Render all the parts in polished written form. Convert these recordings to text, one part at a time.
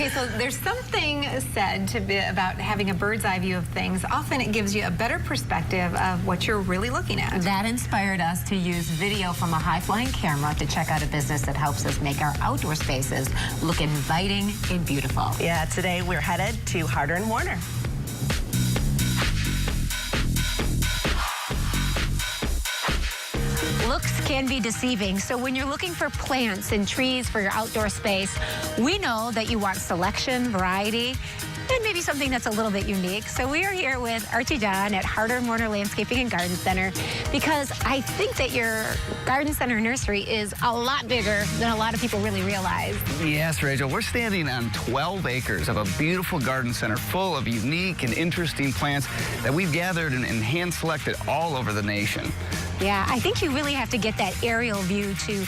Okay, so there's something said about having a bird's eye view of things. Often it gives you a better perspective of what you're really looking at. That inspired us to use video from a high-flying camera to check out a business that helps us make our outdoor spaces look inviting and beautiful. Yeah, today we're headed to Harder & Warner. Looks can be deceiving, so when you're looking for plants and trees for your outdoor space, we know that you want selection, variety, and maybe something that's a little bit unique. So we are here with Archie John at Harder & Warner Landscaping and Garden Center because I think that your garden center nursery is a lot bigger than a lot of people really realize. Yes, Rachel, we're standing on 12 acres of a beautiful garden center full of unique and interesting plants that we've gathered and hand-selected all over the nation. Yeah, I think you really have to get that aerial view to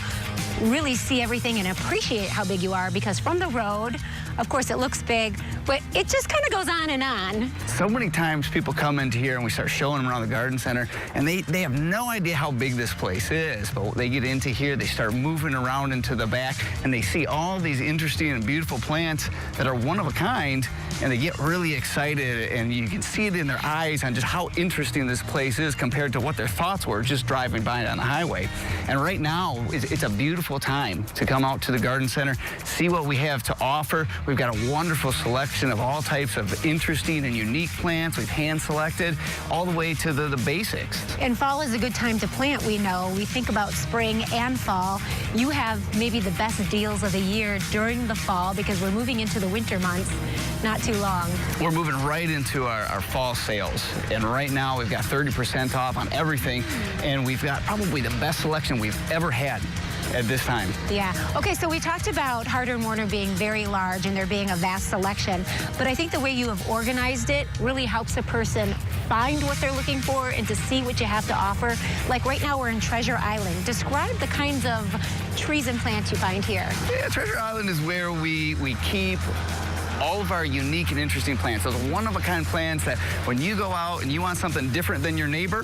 really see everything and appreciate how big you are, because from the road, of course, it looks big, but it just kind of goes on and on. So many times people come into here and we start showing them around the garden center, and they have no idea how big this place is. But they get into here, they start moving around into the back, and they see all these interesting and beautiful plants that are one of a kind, and they get really excited, and you can see it in their eyes on just how interesting this place is compared to what their thoughts were just driving by it on the highway. And right now, it's a beautiful time to come out to the garden center, see what we have to offer. We've got a wonderful selection of all types of interesting and unique plants. We've hand-selected all the way to the basics. And fall is a good time to plant, we know. We think about spring and fall. You have maybe the best deals of the year during the fall because we're moving into the winter months not too long. We're moving right into our fall sales. And right now we've got 30% off on everything. And we've got probably the best selection we've ever had at this time. Yeah. Okay, so we talked about Harder & Warner being very large and there being a vast selection, but I think the way you have organized it really helps a person find what they're looking for and to see what you have to offer. Like right now we're in Treasure Island. Describe the kinds of trees and plants you find here. Yeah, Treasure Island is where we keep all of our unique and interesting plants. Those one-of-a-kind plants that when you go out and you want something different than your neighbor,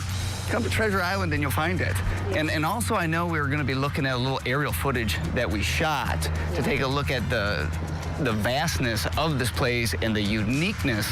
come to Treasure Island and you'll find it. And also I know we're going to be looking at a little aerial footage that we shot to take a look at the vastness of this place and the uniqueness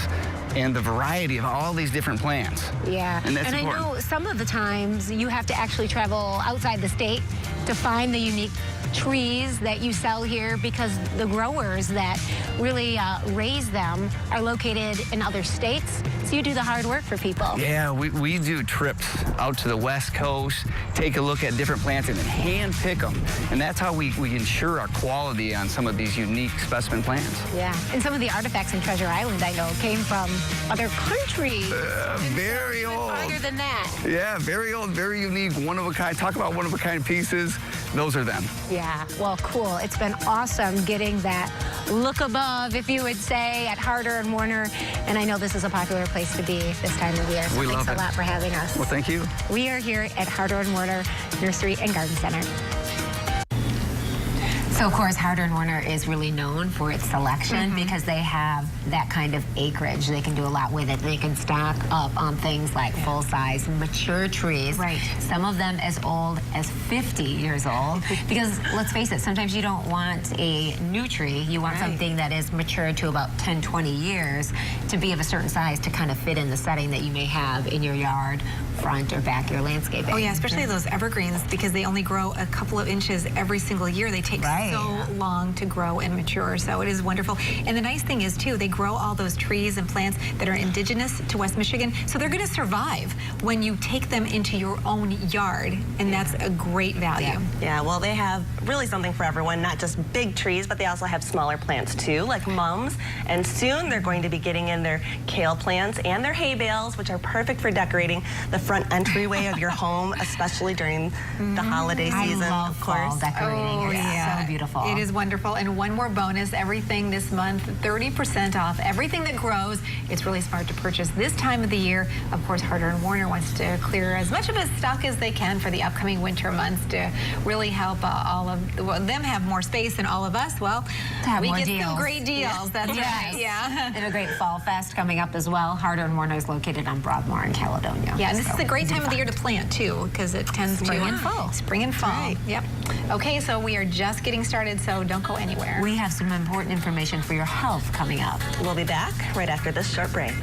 and the variety of all these different plants. Yeah, and that's important. I know some of the times you have to actually travel outside the state to find the unique trees that you sell here because the growers that really raise them are located in other states. So you do the hard work for people. Yeah, we do trips out to the West Coast, take a look at different plants and then hand pick them. And that's how we ensure our quality on some of these unique specimen plants. Yeah, and some of the artifacts in Treasure Island, I know, came from other countries. Very old. Farther than that. Yeah, very old, very unique, one-of-a-kind. Talk about one-of-a-kind pieces. Those are them. Yeah, well, cool. It's been awesome getting that look above, if you would say, at Harder & Warner. And I know this is a popular place to be this time of year. So thanks a lot for having us. Well, thank you. We are here at Harder & Warner Nursery and Garden Center. So, of course, Harder & Warner is really known for its selection because they have that kind of acreage. They can do a lot with it. They can stock up on things like full-size, mature trees. Right. Some of them as old as 50 years old. Because, let's face it, sometimes you don't want a new tree. You want something that is mature to about 10, 20 years to be of a certain size to kind of fit in the setting that you may have in your yard, front or back, your landscaping. Oh, yeah, especially those evergreens because they only grow a couple of inches every single year. They take so long to grow and mature, so it is wonderful. And the nice thing is, too, they grow all those trees and plants that are indigenous to West Michigan, so they're going to survive when you take them into your own yard, and that's a great value. Yeah, well, they have really something for everyone, not just big trees, but they also have smaller plants, too, like mums, and soon they're going to be getting in their kale plants and their hay bales, which are perfect for decorating the front entryway of your home, especially during the holiday season, I love of course. Fall decorating. Oh, It's so beautiful. It is wonderful. And one more bonus, everything this month, 30% off everything that grows. It's really smart to purchase this time of the year. Of course, Harder & Warner wants to clear as much of its stock as they can for the upcoming winter months to really help all of them have more space and all of us, well, we get some great deals. That's right. Yeah. And a great fall fest coming up as well. Harder & Warner is located on Broadmoor in Caledonia. Yeah, and this is a great time of the year to plant, too, because it tends Spring and fall. Spring and fall. Right. Yep. Okay, so we are just getting started, so don't go anywhere. We have some important information for your health coming up. We'll be back right after this short break.